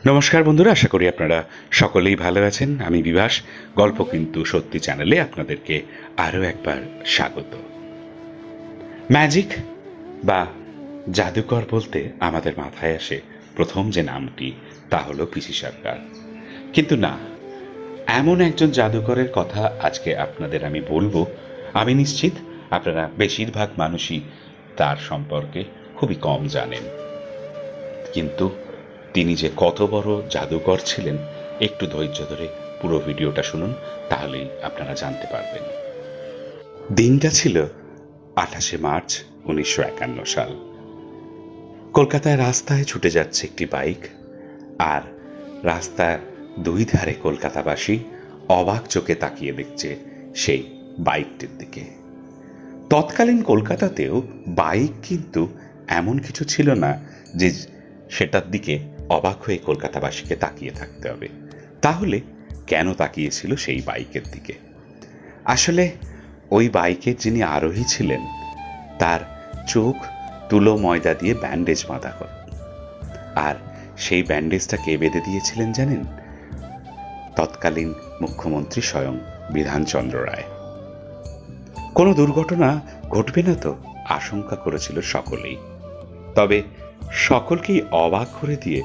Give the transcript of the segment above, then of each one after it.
নমস্কার বন্ধুরা, আশা করি আপনারা সকলেই ভালো আছেন। আমি বিভাস, গল্প কিন্তু সত্যি চ্যানেলে আপনাদেরকে আরও একবার স্বাগত। ম্যাজিক বা জাদুকর বলতে আমাদের মাথায় আসে প্রথম যে নামটি, তা হলো পিসি সরকার। কিন্তু না, এমন একজন জাদুকরের কথা আজকে আপনাদের আমি বলবো। আমি নিশ্চিত আপনারা বেশিরভাগ মানুষই তার সম্পর্কে খুবই কম জানেন, কিন্তু তিনি যে কত বড় জাদুকর ছিলেন, একটু ধৈর্য ধরে পুরো ভিডিওটা শুনুন, তাহলেই আপনারা জানতে পারবেন। দিনটা ছিল 28শে মার্চ 1951 সাল। কলকাতায় রাস্তায় ছুটে যাচ্ছে একটি বাইক, আর রাস্তার দুই ধারে কলকাতাবাসী অবাক চোখে তাকিয়ে দেখছে সেই বাইকটির দিকে। তৎকালীন কলকাতাতেও বাইক কিন্তু এমন কিছু ছিল না যে সেটার দিকে অবাক হয়ে কলকাতাবাসীকে তাকিয়ে থাকতে হবে। তাহলে কেন তাকিয়েছিল সেই বাইকের দিকে? আসলে ওই বাইকের যিনি আরোহী ছিলেন, তার চোখ তুলো ময়দা দিয়ে ব্যান্ডেজ বাঁধা কর, আর সেই ব্যান্ডেজটা কে বেঁধে দিয়েছিলেন জানেন? তৎকালীন মুখ্যমন্ত্রী স্বয়ং বিধানচন্দ্র রায়। কোনো দুর্ঘটনা ঘটবে না তো আশঙ্কা করেছিল সকলেই। তবে সকলকেই অবাক করে দিয়ে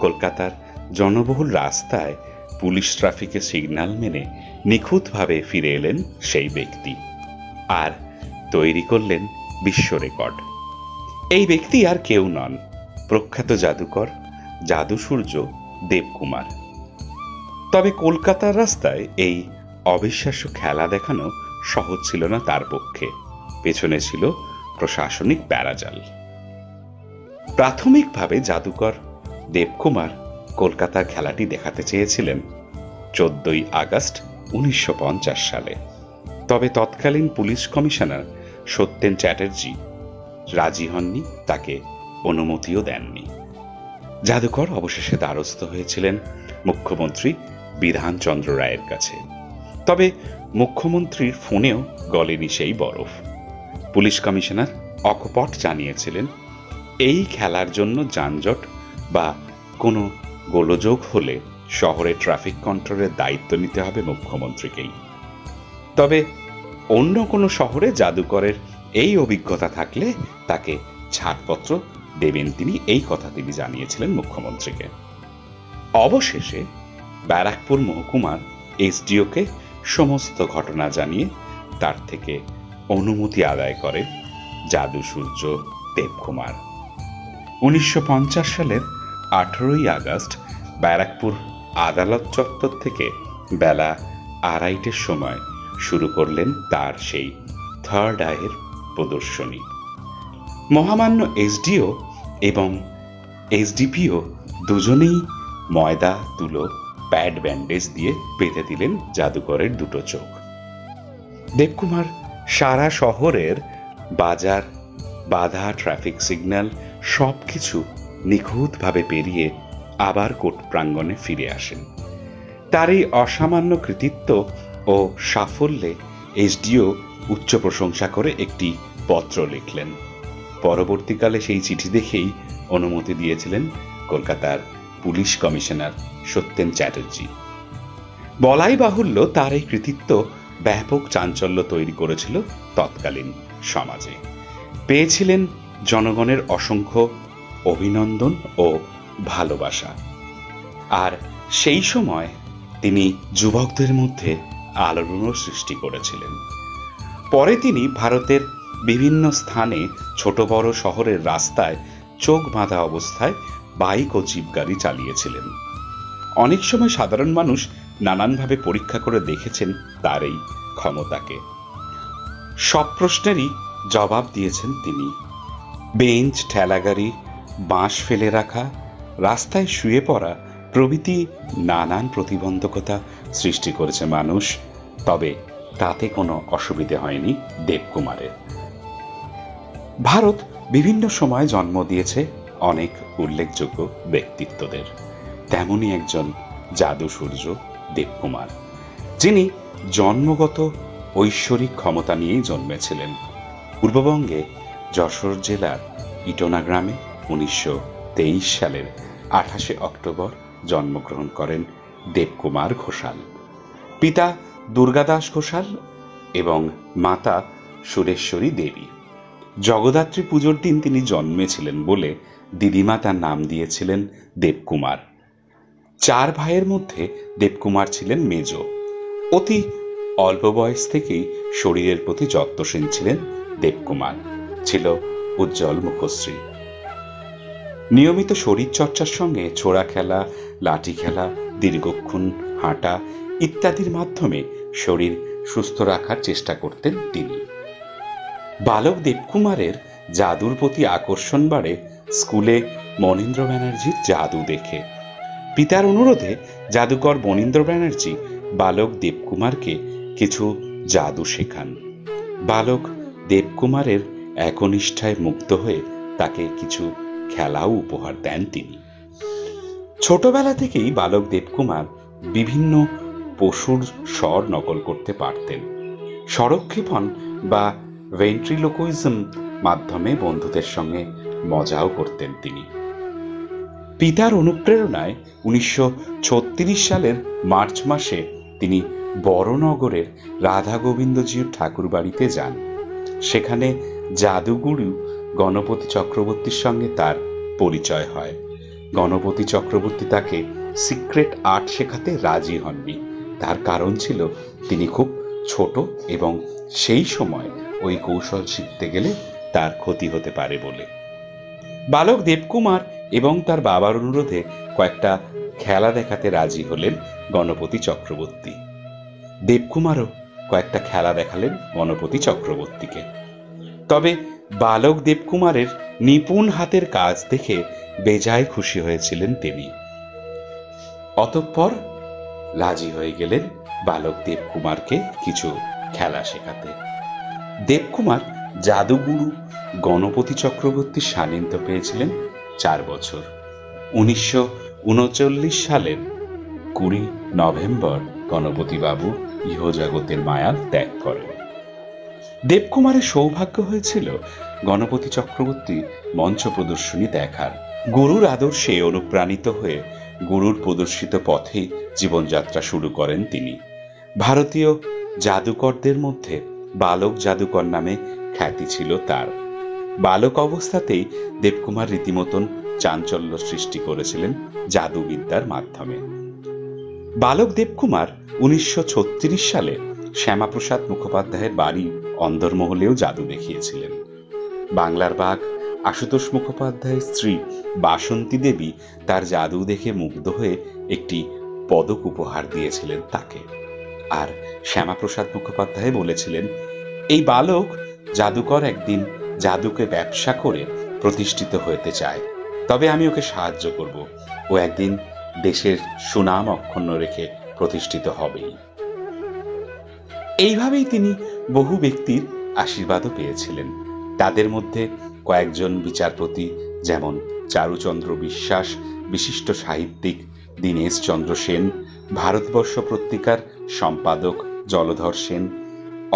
কলকাতার জনবহুল রাস্তায় পুলিশ ট্রাফিকের সিগন্যাল মেনে নিখুঁতভাবে ফিরে এলেন সেই ব্যক্তি, আর তৈরি করলেন বিশ্ব রেকর্ড। এই ব্যক্তি আর কেউ নন, প্রখ্যাত জাদুকর জাদুসূর্য দেবকুমার। তবে কলকাতার রাস্তায় এই অবিশ্বাস্য খেলা দেখানো সহজ ছিল না তার পক্ষে। পেছনে ছিল প্রশাসনিক বেড়াজাল। প্রাথমিকভাবে জাদুকর দেবকুমার কলকাতার খেলাটি দেখাতে চেয়েছিলেন 14ই আগস্ট 1950 সালে। তবে তৎকালীন পুলিশ কমিশনার সত্যেন চ্যাটার্জি রাজি হননি, তাকে অনুমতিও দেননি। জাদুকর অবশেষে দ্বারস্থ হয়েছিলেন মুখ্যমন্ত্রী বিধানচন্দ্র রায়ের কাছে। তবে মুখ্যমন্ত্রীর ফোনেও গলেনি সেই বরফ। পুলিশ কমিশনার অকপট জানিয়েছিলেন, এই খেলার জন্য যানজট বা কোনো গোলযোগ হলে শহরে ট্রাফিক কন্ট্রোলের দায়িত্ব নিতে হবে মুখ্যমন্ত্রীকেই। তবে অন্য কোনো শহরে জাদুকরের এই অভিজ্ঞতা থাকলে তাকে ছাড়পত্র দেবেন তিনি, এই কথা তিনি জানিয়েছিলেন মুখ্যমন্ত্রীকে। অবশেষে ব্যারাকপুর মহকুমার এসডিওকে সমস্ত ঘটনা জানিয়ে তার থেকে অনুমতি আদায় করে জাদুসূর্য দেবকুমার। 1950 সালের 18ই আগস্ট ব্যারাকপুর আদালত চত্বর থেকে বেলা 2:30টার সময় শুরু করলেন তার সেই থার্ড আইয়ের প্রদর্শনী। মহামান্য এসডিও এবং এসডিপিও দুজনেই ময়দা তুলো প্যাড ব্যান্ডেজ দিয়ে বেঁধে দিলেন জাদুকরের দুটো চোখ। দেবকুমার সারা শহরের বাজার, বাধা, ট্রাফিক সিগন্যাল সবকিছু নিখুঁতভাবে পেরিয়ে আবার কোর্ট প্রাঙ্গণে ফিরে আসেন। তার এই অসামান্য কৃতিত্ব ও সাফল্যে এসডিও উচ্চ প্রশংসা করে একটি পত্র লিখলেন। পরবর্তীকালে সেই চিঠি দেখেই অনুমতি দিয়েছিলেন কলকাতার পুলিশ কমিশনার সত্যেন চ্যাটার্জি। বলাই বাহুল্য, তার এই কৃতিত্ব ব্যাপক চাঞ্চল্য তৈরি করেছিল তৎকালীন সমাজে। পেয়েছিলেন জনগণের অসংখ্য অভিনন্দন ও ভালোবাসা। আর সেই সময় তিনি যুবকদের মধ্যে আলোড়নও সৃষ্টি করেছিলেন। পরে তিনি ভারতের বিভিন্ন স্থানে ছোট বড় শহরের রাস্তায় চোখ বাঁধা অবস্থায় বাইক ও জিপ গাড়ি চালিয়েছিলেন। অনেক সময় সাধারণ মানুষ নানানভাবে পরীক্ষা করে দেখেছেন তার এই ক্ষমতাকে। সব প্রশ্নেরই জবাব দিয়েছেন তিনি। বেঞ্চ, ঠেলাগাড়ি, বাঁশ ফেলে রাখা, রাস্তায় শুয়ে পড়া প্রভৃতি নানান প্রতিবন্ধকতা সৃষ্টি করেছে মানুষ, তবে তাতে কোনো অসুবিধে হয়নি দেবকুমারের। ভারত বিভিন্ন সময় জন্ম দিয়েছে অনেক উল্লেখযোগ্য ব্যক্তিত্বদের, তেমনই একজন জাদুসূর্য দেবকুমার, যিনি জন্মগত ঐশ্বরিক ক্ষমতা নিয়েই জন্মেছিলেন। পূর্ববঙ্গে যশোর জেলার ইটোনা গ্রামে 1923 সালের 28শে অক্টোবর জন্মগ্রহণ করেন দেবকুমার ঘোষাল। পিতা দুর্গাদাস ঘোষাল এবং মাতা সুরেশ্বরী দেবী। জগদ্ধাত্রী পুজোর দিন তিনি জন্মেছিলেন বলে দিদিমা তার নাম দিয়েছিলেন দেবকুমার। 4 ভাইয়ের মধ্যে দেবকুমার ছিলেন মেজ। অতি অল্প বয়স থেকেই শরীরের প্রতি যত্নশীল ছিলেন দেবকুমার। ছিল উজ্জ্বল মুখশ্রী। নিয়মিত শরীর চর্চার সঙ্গে ছোড়া খেলা, লাঠি খেলা, দীর্ঘক্ষণ হাঁটা ইত্যাদির মাধ্যমে শরীর সুস্থ রাখার চেষ্টা করতেন তিনি। বালক দেবকুমারের জাদুর প্রতি আকর্ষণ বাড়ে স্কুলে মনীন্দ্র ব্যানার্জির জাদু দেখে। পিতার অনুরোধে জাদুকর মনীন্দ্র ব্যানার্জি বালক দেবকুমারকে কিছু জাদু শেখান। বালক দেবকুমারের একনিষ্ঠায় মুগ্ধ হয়ে তাকে কিছু খেলাও উপহার দেন তিনি। ছোটবেলা থেকেই বালক দেবকুমার বিভিন্ন পশুর স্বর নকল করতে পারতেন। স্বরক্ষেপণ বা ভেন্ট্রিলোকুইজম মাধ্যমে বন্ধুদের সঙ্গে মজাও করতেন তিনি। পিতার অনুপ্রেরণায় 1936 সালের মার্চ মাসে তিনি বড়নগরের রাধা গোবিন্দজির ঠাকুর বাড়িতে যান। সেখানে জাদুগুরু গণপতি চক্রবর্তীর সঙ্গে তার পরিচয় হয়। গণপতি চক্রবর্তী তাকে সিক্রেট আর্ট শেখাতে রাজি হননি। তার কারণ ছিল তিনি খুব ছোট এবং সেই সময় ওই কৌশল শিখতে গেলে তার ক্ষতি হতে পারে বলে। বালক দেবকুমার এবং তার বাবার অনুরোধে কয়েকটা খেলা দেখাতে রাজি হলেন গণপতি চক্রবর্তী। দেবকুমারও কয়েকটা খেলা দেখালেন গণপতি চক্রবর্তীকে। তবে বালক দেবকুমারের নিপুণ হাতের কাজ দেখে বেজায় খুশি হয়েছিলেন তিনি। অতঃপর রাজি হয়ে গেলেন বালক দেবকুমারকে কিছু খেলা শেখাতে। দেবকুমার জাদুগুরু গণপতি চক্রবর্তীর সান্নিধ্য পেয়েছিলেন 4 বছর। 1939 সালের 20 নভেম্বর গণপতি বাবু ইহজগতের মায়া ত্যাগ করেন। দেবকুমারের সৌভাগ্য হয়েছিল গণপতি চক্রবর্তী মঞ্চ প্রদর্শনী দেখার। গুরুর আদর্শে অনুপ্রাণিত হয়ে গুরুর প্রদর্শিত পথে জীবনযাত্রা শুরু করেন তিনি। ভারতীয় জাদুকরদের মধ্যে বালক জাদুকর নামে খ্যাতি ছিল তার। বালক অবস্থাতেই দেবকুমার রীতিমতন চাঞ্চল্য সৃষ্টি করেছিলেন জাদুবিদ্যার মাধ্যমে। বালক দেবকুমার 1936 সালে শ্যামাপ্রসাদ মুখোপাধ্যায়ের বাড়ি অন্দরমহলেও জাদু দেখিয়েছিলেন। বাংলার বাঘ আশুতোষ মুখোপাধ্যায়ের স্ত্রী বাসন্তী দেবী তার জাদু দেখে মুগ্ধ হয়ে একটি পদক উপহার দিয়েছিলেন তাকে। আর শ্যামাপ্রসাদ মুখোপাধ্যায় বলেছিলেন, এই বালক জাদুকর একদিন জাদুকে ব্যবসা করে প্রতিষ্ঠিত হতে চায়, তবে আমি ওকে সাহায্য করব। ও একদিন দেশের সুনাম অক্ষুণ্ণ রেখে প্রতিষ্ঠিত হবেই। এইভাবেই তিনি বহু ব্যক্তির আশীর্বাদও পেয়েছিলেন। তাদের মধ্যে কয়েকজন বিচারপতি যেমন চারুচন্দ্র বিশ্বাস, বিশিষ্ট সাহিত্যিক দীনেশ চন্দ্র সেন, ভারতবর্ষ পত্রিকার সম্পাদক জলধর সেন,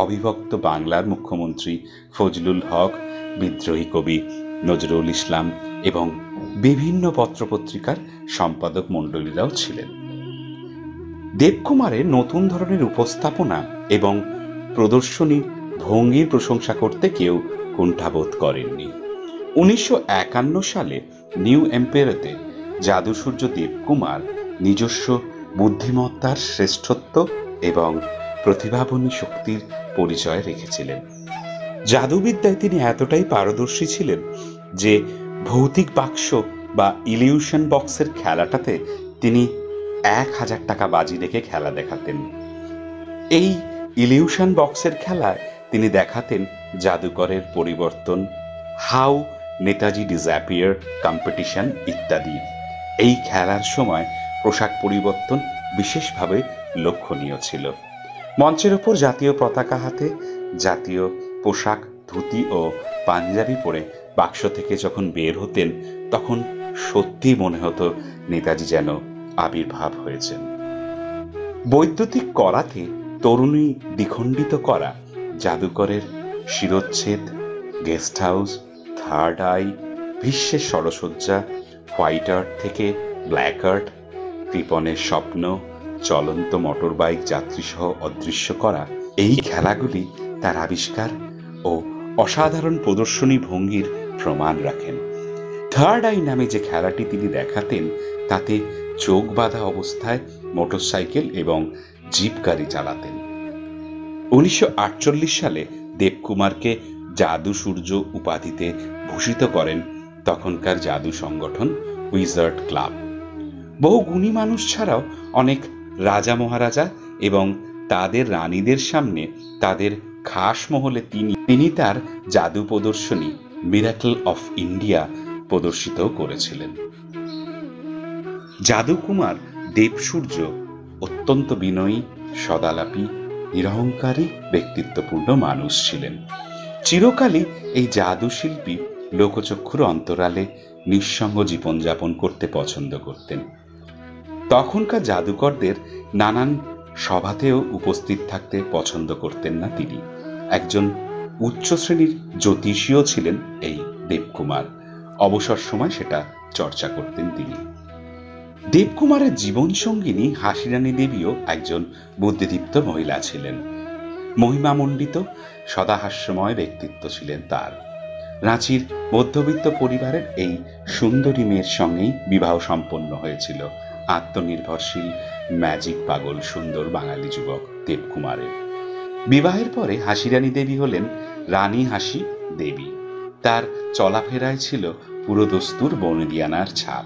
অবিভক্ত বাংলার মুখ্যমন্ত্রী ফজলুল হক, বিদ্রোহী কবি নজরুল ইসলাম এবং বিভিন্ন পত্রপত্রিকার সম্পাদক মণ্ডলীরাও ছিলেন। দেবকুমারের নতুন ধরনের উপস্থাপনা এবং প্রদর্শনী ভঙ্গির প্রশংসা করতে কেউ কুণ্ঠাবোধ করেননি। 1951 সালে নিউ এম্পায়ারেতে জাদুসূর্য দেবকুমার নিজস্ব বুদ্ধিমত্তার শ্রেষ্ঠত্ব এবং প্রতিভাবনী শক্তির পরিচয় রেখেছিলেন। জাদুবিদ্যায় তিনি এতটাই পারদর্শী ছিলেন যে ভৌতিক বাক্স বা ইলিউশন বক্সের খেলাটাতে তিনি 1000 টাকা বাজি রেখে খেলা দেখাতেন। এই ইলিউশন বক্সের খেলায় তিনি দেখাতেন জাদুকরের পরিবর্তন, হাউ নেতাজি ডিসঅ্যাপিয়ার কম্পিটিশন ইত্যাদি। এই খেলার সময় পোশাক পরিবর্তন বিশেষভাবে লক্ষণীয় ছিল। মঞ্চের উপর জাতীয় পতাকা হাতে জাতীয় পোশাক ধুতি ও পাঞ্জাবি পরে বাক্স থেকে যখন বের হতেন তখন সত্যি মনে হতো নেতাজি যেন আবির্ভাব হয়েছেন। বৈদ্যুতিক করাতে তরুণী দ্বিখণ্ডিত করা, জাদুকরের শিরোচ্ছেদ, গেস্ট হাউস, থার্ড আই, ভীষ্মের সরসজ্জা, হোয়াইট আর্ট থেকে ব্ল্যাক আর্ট, কৃপণের স্বপ্ন, চলন্ত মোটরবাইক যাত্রীসহ অদৃশ্য করা এই খেলাগুলি তার আবিষ্কার ও অসাধারণ প্রদর্শনী ভঙ্গির প্রমাণ রাখেন। থার্ড আই নামে যে খেলাটি তিনি দেখাতেন তাতে চোখ বাঁধা অবস্থায় মোটরসাইকেল এবং জিপ গাড়ি চালাতেন। 1948 সালে দেবকুমারকে জাদু সূর্য উপাধিতে ভূষিত করেন তখনকার জাদু সংগঠন উইজার্ড ক্লাব। বহু গুণী মানুষ ছাড়াও অনেক রাজা মহারাজা এবং তাদের রানীদের সামনে তাদের খাস মহলে তিনি তার জাদু প্রদর্শনী মিরাকল অফ ইন্ডিয়া প্রদর্শিত করেছিলেন। জাদুকুমার দেবসূর্য অত্যন্ত বিনয়ী, সদালাপী, নিরহংকারী, ব্যক্তিত্বপূর্ণ মানুষ ছিলেন। চিরকালই এই জাদু শিল্পী লোকচক্ষুর অন্তরালে নিঃসঙ্গ জীবনযাপন করতে পছন্দ করতেন। তখনকার জাদুকরদের নানান সভাতেও উপস্থিত থাকতে পছন্দ করতেন না তিনি। একজন উচ্চ শ্রেণীর জ্যোতিষীও ছিলেন এই দেবকুমার। অবসর সময় সেটা চর্চা করতেন তিনি। দেবকুমারের জীবন সঙ্গিনী হাসিরানী দেবীও একজন বুদ্ধিদীপ্ত মহিলা ছিলেন। মহিমামণ্ডিত সদাহাস্যময় ব্যক্তিত্ব ছিলেন তার। রাঁচির মধ্যবিত্ত পরিবারের এই সুন্দরী মেয়ের সঙ্গেই বিবাহ সম্পন্ন হয়েছিল আত্মনির্ভরশীল ম্যাজিক পাগল সুন্দর বাঙালি যুবক দেবকুমারের। বিবাহের পরে হাসিরানী দেবী হলেন রানী হাসি দেবী। তার চলাফেরায় ছিল পুরোদস্তুর বনেদিয়ানার ছাপ।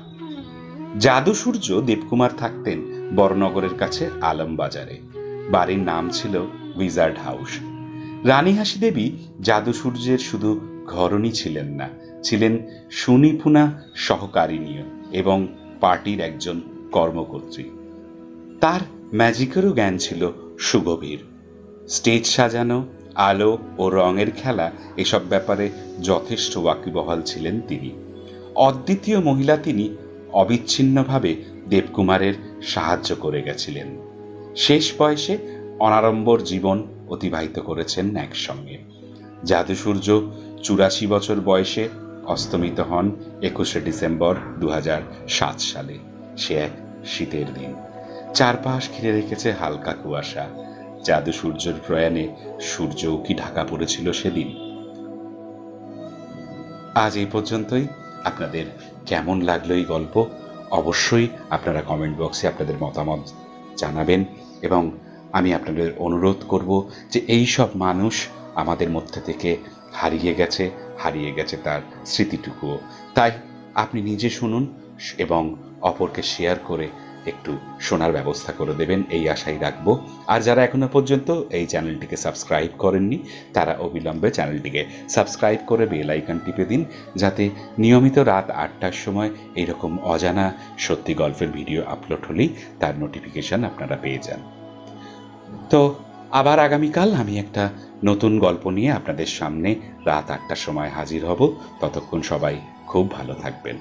জাদু সূর্য দেবকুমার থাকতেন বড়নগরের কাছে আলমবাজারে। বাড়ির নাম ছিল উইজার্ড হাউস। রানী হাসি দেবী জাদু সূর্যের শুধু ঘরণী ছিলেন না, ছিলেন সুনিপুণা সহকারিণীও এবং পার্টির একজন কর্মকর্ত্রী। তার ম্যাজিকেরও জ্ঞান ছিল সুগভীর। স্টেজ সাজানো, আলো ও রঙের খেলা, এসব ব্যাপারে যথেষ্ট ওয়াকিবহাল ছিলেন তিনি। অদ্বিতীয় মহিলা তিনি অবিচ্ছিন্নভাবে দেবকুমারের সাহায্য করে গেছিলেন। শেষ বয়সে অনাড়ম্বর জীবন অতিবাহিত করেছেন একসঙ্গে। জাদু সূর্য 84 বছর বয়সে অস্তমিত হন 21শে ডিসেম্বর 2007 সালে। সে এক শীতের দিন। চারপাশ ঘিরে রেখেছে হালকা কুয়াশা। জাদু সূর্যের প্রয়াণে সূর্যও কি ঢাকা পড়েছিল সেদিন। আজ এই পর্যন্তই। আপনাদের কেমন লাগলো এই গল্প অবশ্যই আপনারা কমেন্ট বক্সে আপনাদের মতামত জানাবেন, এবং আমি আপনাদের অনুরোধ করব যে এই সব মানুষ আমাদের মধ্যে থেকে হারিয়ে গেছে তার স্মৃতিটুকুও। তাই আপনি নিজে শুনুন এবং অপরকে শেয়ার করে একটু শোনার ব্যবস্থা করে দেবেন, এই আশাই রাখবো। আর যারা এখনো পর্যন্ত এই চ্যানেলটিকে সাবস্ক্রাইব করেননি তারা অবিলম্বে চ্যানেলটিকে সাবস্ক্রাইব করে বেল আইকন টিপে দিন, যাতে নিয়মিত রাত 8টার সময় এইরকম অজানা সত্যি গল্পের ভিডিও আপলোড হলেই তার নোটিফিকেশন আপনারা পেয়ে যান। তো আবার আগামীকাল আমি একটা নতুন গল্প নিয়ে আপনাদের সামনে রাত 8টার সময় হাজির হব। ততক্ষণ সবাই খুব ভালো থাকবেন।